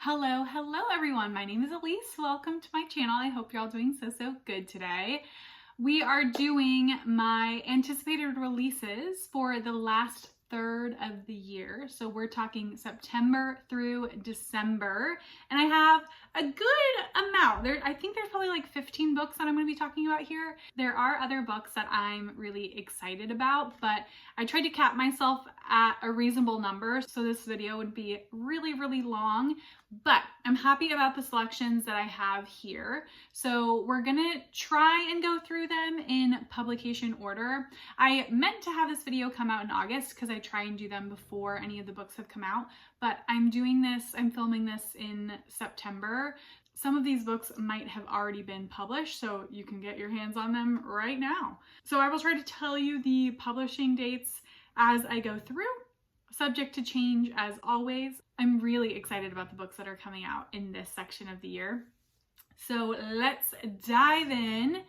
Hello everyone. My name is Elise. Welcome to my channel. I hope you're all doing so good today. We are doing my anticipated releases for the last third of the year. So we're talking September through December, and I have a good amount. I think there's probably like 15 books that I'm going to be talking about here. There are other books that I'm really excited about, but I tried to cap myself at a reasonable number so this video would be really long, but I'm happy about the selections that I have here. So we're gonna try and go through them in publication order. I meant to have this video come out in August because I try and do them before any of the books have come out, but I'm filming this in September. Some of these books might have already been published, so you can get your hands on them right now. So I will try to tell you the publishing dates as I go through, subject to change as always. I'm really excited about the books that are coming out in this section of the year. So let's dive in.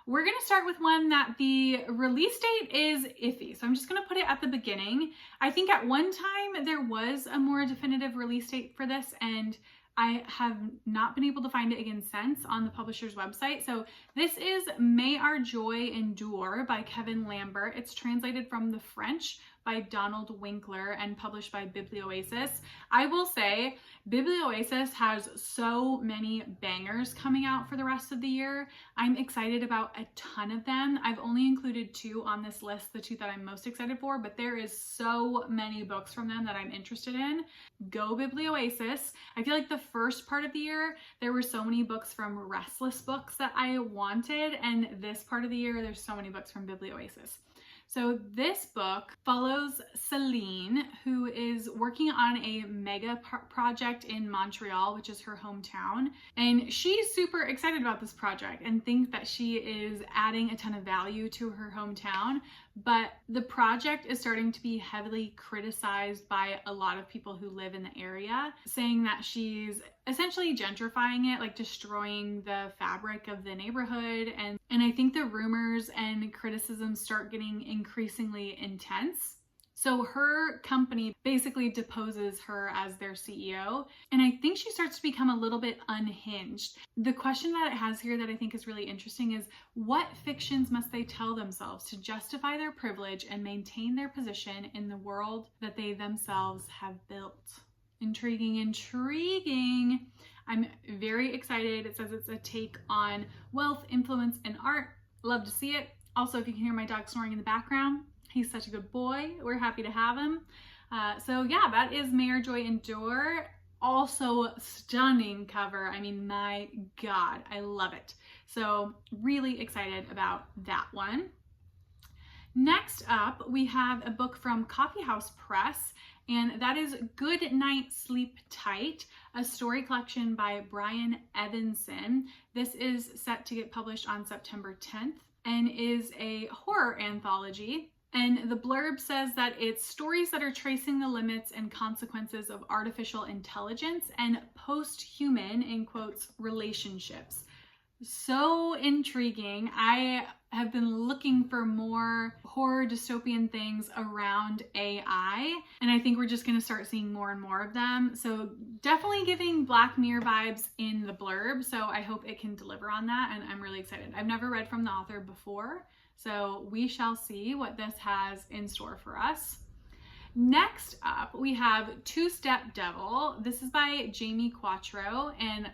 We're going to start with one that the release date is iffy. So I'm just going to put it at the beginning. I think at one time there was a more definitive release date for this, and I have not been able to find it again since on the publisher's website. So this is May Our Joy Endure by Kevin Lambert. It's translated from the French by Donald Winkler and published by Biblioasis. I will say Biblioasis has so many bangers coming out for the rest of the year. I'm excited about a ton of them. I've only included 2 on this list, the 2 that I'm most excited for, but there is so many books from them that I'm interested in. Go Biblioasis. I feel like the first part of the year, there were so many books from Restless Books that I wanted, and this part of the year, there's so many books from Biblioasis. So this book follows Celine, who is working on a mega project in Montreal, which is her hometown. And she's super excited about this project and thinks that she is adding a ton of value to her hometown. But the project is starting to be heavily criticized by a lot of people who live in the area, saying that she's essentially gentrifying it, like destroying the fabric of the neighborhood. And I think the rumors and criticisms start getting increasingly intense. So her company basically deposes her as their CEO, and I think she starts to become a little bit unhinged. The question that it has here that I think is really interesting is, what fictions must they tell themselves to justify their privilege and maintain their position in the world that they themselves have built? Intriguing. I'm very excited. It says it's a take on wealth, influence, and art. Love to see it. Also, if you can hear my dog snoring in the background, he's such a good boy. We're happy to have him. So yeah, that is May Our Joy Endure. Also stunning cover. I mean, my God, I love it. So really excited about that one. Next up, we have a book from Coffeehouse Press, and that is Good Night, Sleep Tight, a story collection by Brian Evanson. This is set to get published on September 10th and is a horror anthology. And the blurb says that it's stories that are tracing the limits and consequences of artificial intelligence and post-human, in quotes, relationships. So intriguing. I have been looking for more horror dystopian things around AI, and I think we're just going to start seeing more and more of them. So definitely giving Black Mirror vibes in the blurb, so I hope it can deliver on that, and I'm really excited. I've never read from the author before, so we shall see what this has in store for us. Next up, we have Two-Step Devil. This is by Jamie Quatro, and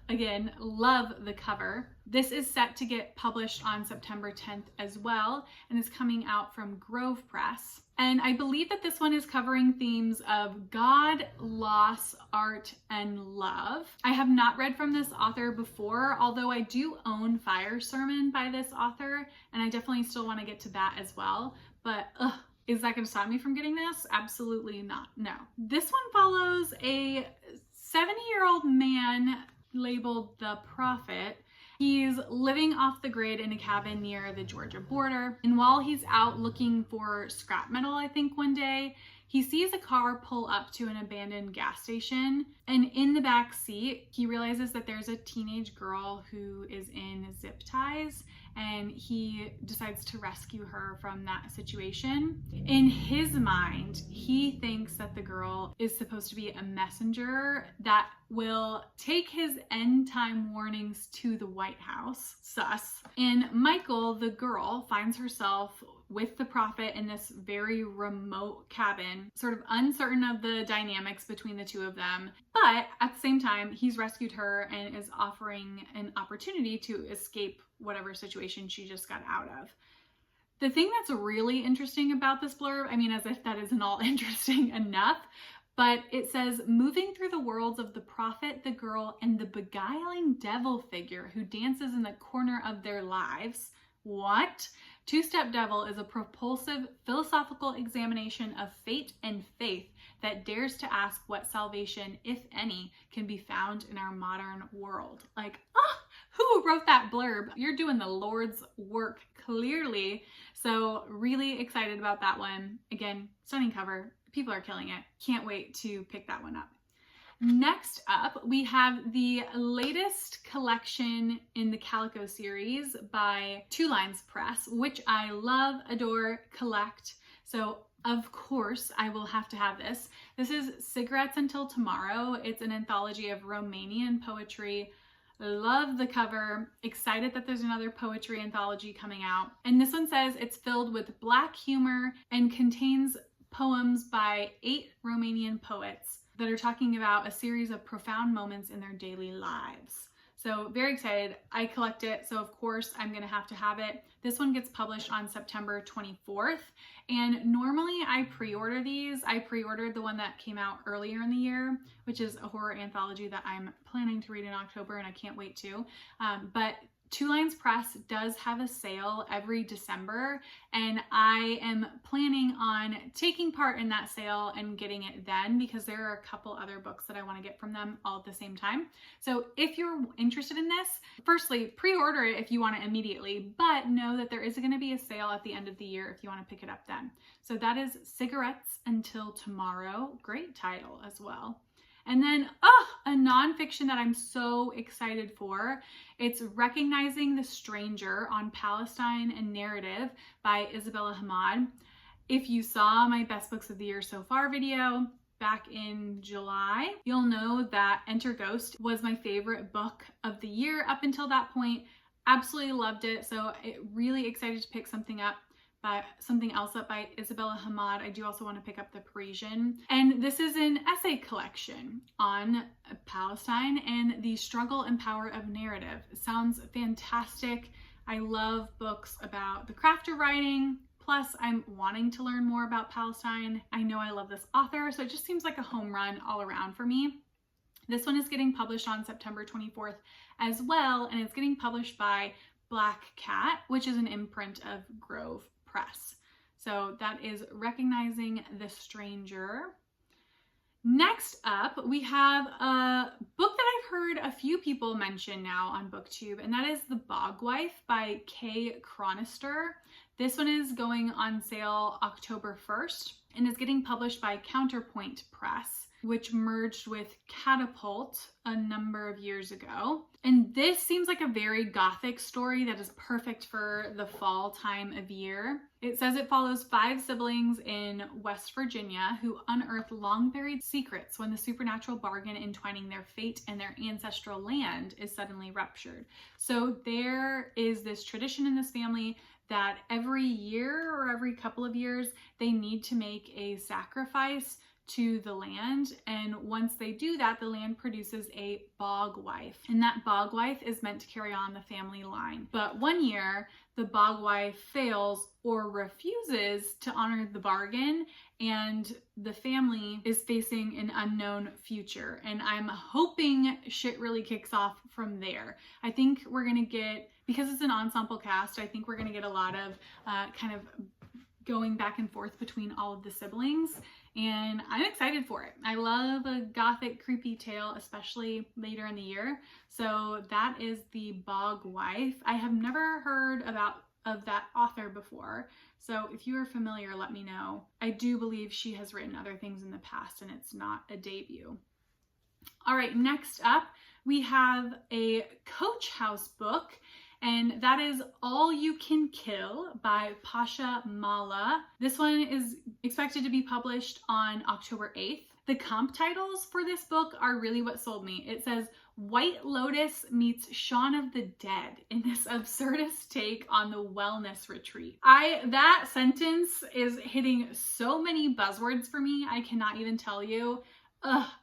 again, love the cover. This is set to get published on September 10th as well, and is coming out from Grove Press. And I believe that this one is covering themes of God, loss, art, and love. I have not read from this author before, although I do own Fire Sermon by this author, and I definitely still want to get to that as well. But is that going to stop me from getting this? Absolutely not. No. This one follows a 70-year-old man labeled the Prophet. He's living off the grid in a cabin near the Georgia border. And while he's out looking for scrap metal, I think one day, He sees a car pull up to an abandoned gas station, and in the back seat, he realizes that there's a teenage girl who is in zip ties, and he decides to rescue her from that situation. In his mind, he thinks that the girl is supposed to be a messenger that will take his end time warnings to the White House. Sus. And Michael, the girl, finds herself with the prophet in this very remote cabin, sort of uncertain of the dynamics between the two of them. But at the same time, he's rescued her and is offering an opportunity to escape whatever situation she just got out of. The thing that's really interesting about this blurb, I mean, as if that isn't all interesting enough, but it says, moving through the worlds of the prophet, the girl, and the beguiling devil figure who dances in the corner of their lives. What? Two-Step Devil is a propulsive philosophical examination of fate and faith that dares to ask what salvation, if any, can be found in our modern world. Like, who wrote that blurb? You're doing the Lord's work, clearly. So really excited about that one. Again, stunning cover. People are killing it. Can't wait to pick that one up. Next up, we have the latest collection in the Calico series by Two Lines Press, which I love, adore, collect. So of course I will have to have this. This is Cigarettes Until Tomorrow. It's an anthology of Romanian poetry. Love the cover. Excited that there's another poetry anthology coming out. And this one says it's filled with Black humor and contains poems by 8 Romanian poets that are talking about a series of profound moments in their daily lives. So very excited. I collect it, so of course I'm gonna have to have it. This one gets published on September 24th, and normally I pre-order these. I pre-ordered the one that came out earlier in the year, which is a horror anthology that I'm planning to read in October, and I can't wait to. But Two Lines Press does have a sale every December, and I am planning on taking part in that sale and getting it then, because there are a couple other books that I want to get from them all at the same time. So if you're interested in this, firstly, pre-order it if you want it immediately, but know that there is going to be a sale at the end of the year if you want to pick it up then. So that is Cigarettes Until Tomorrow. Great title as well. And then, a nonfiction that I'm so excited for. It's Recognizing the Stranger on Palestine and Narrative by Isabella Hammad. If you saw my Best Books of the Year So Far video back in July, you'll know that Enter Ghost was my favorite book of the year up until that point. Absolutely loved it. So really excited to pick something else up by Isabella Hammad. I do also want to pick up The Parisian. And this is an essay collection on Palestine and the struggle and power of narrative. It sounds fantastic. I love books about the craft of writing. Plus, I'm wanting to learn more about Palestine. I know I love this author, so it just seems like a home run all around for me. This one is getting published on September 24th as well, and it's getting published by Black Cat, which is an imprint of Grove Press. So that is Recognizing the Stranger. Next up, we have a book that I've heard a few people mention now on BookTube, and that is The Bog Wife by Kay Chronister. This one is going on sale October 1st and is getting published by Counterpoint Press, which merged with Catapult a number of years ago. And this seems like a very gothic story that is perfect for the fall time of year. It says it follows 5 siblings in West Virginia who unearth long-buried secrets when the supernatural bargain entwining their fate and their ancestral land is suddenly ruptured. So there is this tradition in this family that every year or every couple of years, they need to make a sacrifice to the land, and once they do that, the land produces a bog wife, and that bog wife is meant to carry on the family line. But one year the bog wife fails or refuses to honor the bargain, and the family is facing an unknown future, and I'm hoping shit really kicks off from there. I think we're gonna get, because it's an ensemble cast, I think we're gonna get a lot of kind of going back and forth between all of the siblings, and I'm excited for it. I love a gothic, creepy tale, especially later in the year. So that is The Bog Wife. I have never heard about of that author before. So if you are familiar, let me know. I do believe she has written other things in the past and it's not a debut. All right, next up, we have a Coach House book, and that is All You Can Kill by Pasha Malla. This one is expected to be published on October 8th. The comp titles for this book are really what sold me. It says White Lotus meets Shaun of the Dead in this absurdist take on the wellness retreat. That sentence is hitting so many buzzwords for me, I cannot even tell you.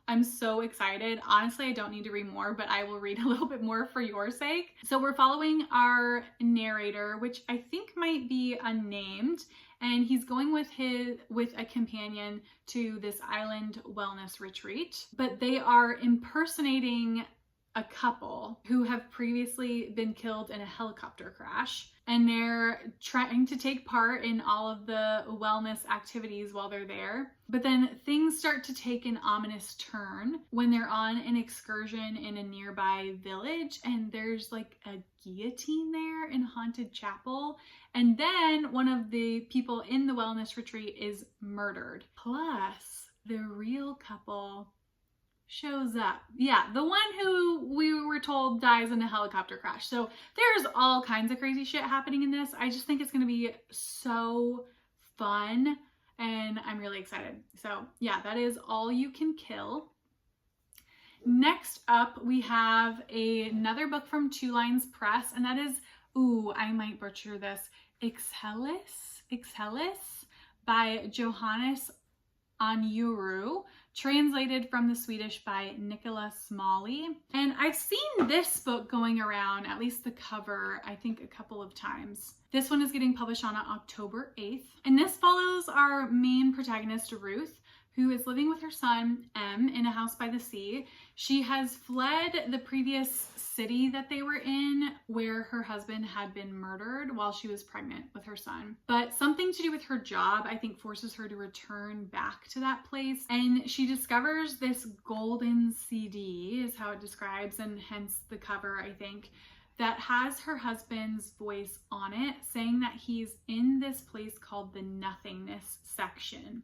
I'm so excited. Honestly, I don't need to read more, but I will read a little bit more for your sake. So we're following our narrator, which I think might be unnamed, and he's going with a companion to this island wellness retreat, but they are impersonating a couple who have previously been killed in a helicopter crash, and they're trying to take part in all of the wellness activities while they're there. But then things start to take an ominous turn when they're on an excursion in a nearby village, and there's like a guillotine there in Haunted Chapel, and then one of the people in the wellness retreat is murdered. Plus, the real couple shows up. Yeah, the one who we were told dies in a helicopter crash. So there's all kinds of crazy shit happening in this. I just think it's going to be so fun, and I'm really excited. So yeah, that is All You Can Kill. Next up, we have another book from Two Lines Press, and that is, I might butcher this, Ixelles by Johannes Anyuru, translated from the Swedish by Nichola Smalley. And I've seen this book going around, at least the cover, I think a couple of times. This one is getting published on October 8th. And this follows our main protagonist, Ruth, who is living with her son, M, in a house by the sea. She has fled the previous city that they were in, where her husband had been murdered while she was pregnant with her son. But something to do with her job, I think, forces her to return back to that place. And she discovers this golden CD, is how it describes, and hence the cover, I think, that has her husband's voice on it, saying that he's in this place called the nothingness section.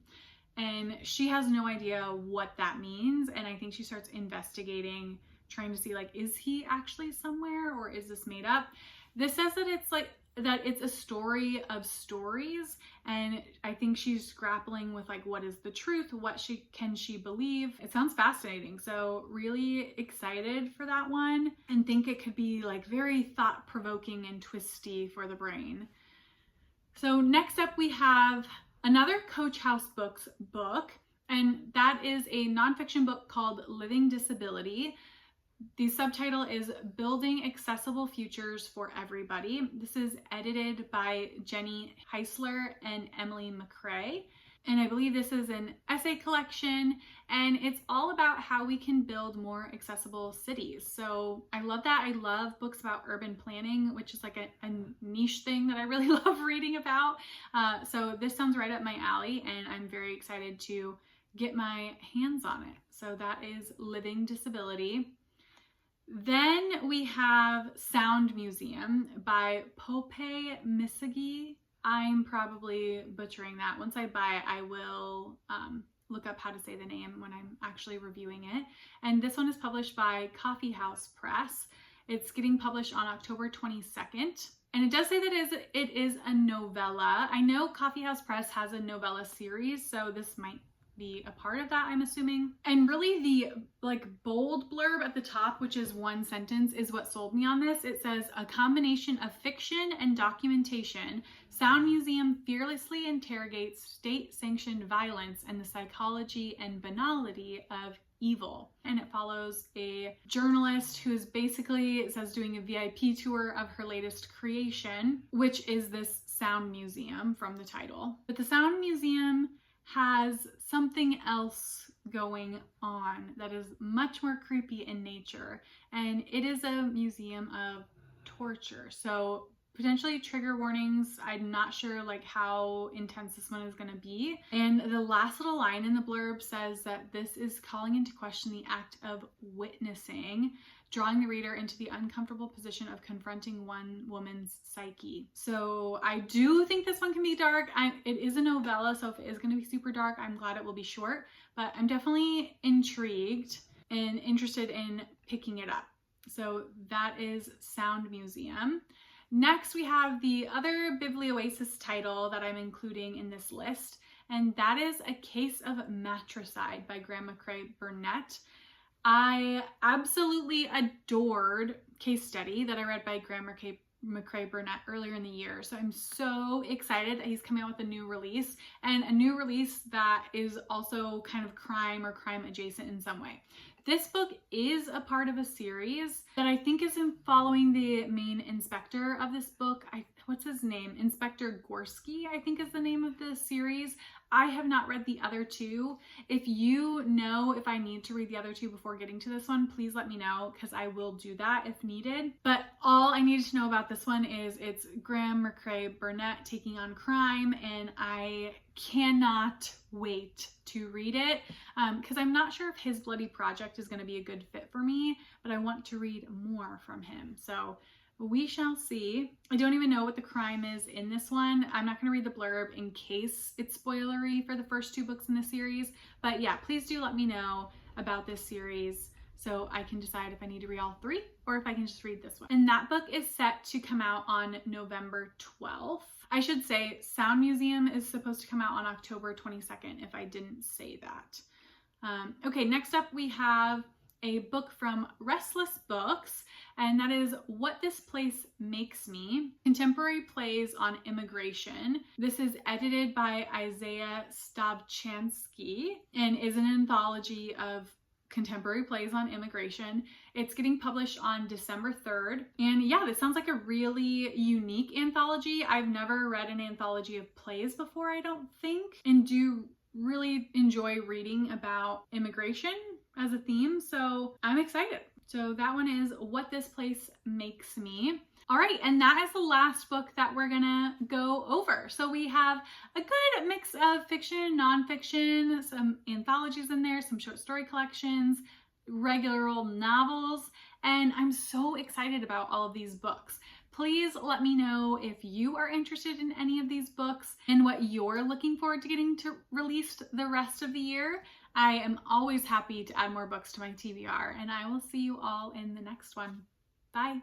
And she has no idea what that means. And I think she starts investigating, trying to see, like, is he actually somewhere, or is this made up? This says that it's a story of stories. And I think she's grappling with, like, what is the truth? What can she believe? It sounds fascinating. So really excited for that one, and think it could be like very thought-provoking and twisty for the brain. So next up we have another Coach House Books book, and that is a nonfiction book called Living Disability. The subtitle is Building Accessible Futures for Everybody. This is edited by Jenny Hiseler and Emily Macrae. And I believe this is an essay collection, and it's all about how we can build more accessible cities. So I love that. I love books about urban planning, which is like a niche thing that I really love reading about. So this sounds right up my alley, and I'm very excited to get my hands on it. So that is Living Disability. Then we have Sound Museum by Poupeh Missaghi. I'm probably butchering that. Once I buy it, I will look up how to say the name when I'm actually reviewing it. And this one is published by Coffee House Press. It's getting published on October 22nd. And it does say that it is a novella. I know Coffee House Press has a novella series, so this might be a part of that, I'm assuming. And really the bold blurb at the top, which is one sentence, is what sold me on this. It says, a combination of fiction and documentation, Sound Museum fearlessly interrogates state-sanctioned violence and the psychology and banality of evil. And it follows a journalist who is basically, it says, doing a VIP tour of her latest creation, which is this Sound Museum from the title. But the Sound Museum has something else going on that is much more creepy in nature, and it is a museum of torture. So potentially trigger warnings. I'm not sure like how intense this one is going to be. And the last little line in the blurb says that this is calling into question the act of witnessing, drawing the reader into the uncomfortable position of confronting one woman's psyche. So I do think this one can be dark. It is a novella, so if it is going to be super dark, I'm glad it will be short, but I'm definitely intrigued and interested in picking it up. So that is Sound Museum. Next, we have the other Biblioasis title that I'm including in this list, and that is A Case of Matricide by Graeme Macrae Burnet. I absolutely adored Case Study that I read by Graeme Macrae Burnet earlier in the year. So I'm so excited that he's coming out with a new release, and a new release that is also kind of crime or crime adjacent in some way. This book is a part of a series that I think is following the main inspector of this book. What's his name? Inspector Gorski, I think is the name of the series. I have not read the other two. If you know if I need to read the other two before getting to this one, please let me know, because I will do that if needed. But all I needed to know about this one is it's Graeme Macrae Burnet taking on crime, and I cannot wait to read it because I'm not sure if His Bloody Project is going to be a good fit for me, but I want to read more from him. So we shall see. I don't even know what the crime is in this one. I'm not going to read the blurb in case it's spoilery for the first two books in the series. But yeah, please do let me know about this series so I can decide if I need to read all three or if I can just read this one. And that book is set to come out on November 12th. I should say Sound Museum is supposed to come out on October 22nd if I didn't say that. Okay, next up we have a book from Restless Books, and that is What This Place Makes Me, Contemporary Plays on Immigration. This is edited by Isaiah Stavchansky and is an anthology of contemporary plays on immigration. It's getting published on December 3rd. And yeah, this sounds like a really unique anthology. I've never read an anthology of plays before, I don't think, and do really enjoy reading about immigration as a theme, so I'm excited. So that one is What This Place Makes Me. All right, and that is the last book that we're gonna go over. So we have a good mix of fiction, nonfiction, some anthologies in there, some short story collections, regular old novels, and I'm so excited about all of these books. Please let me know if you are interested in any of these books and what you're looking forward to getting released the rest of the year. I am always happy to add more books to my TBR, and I will see you all in the next one. Bye.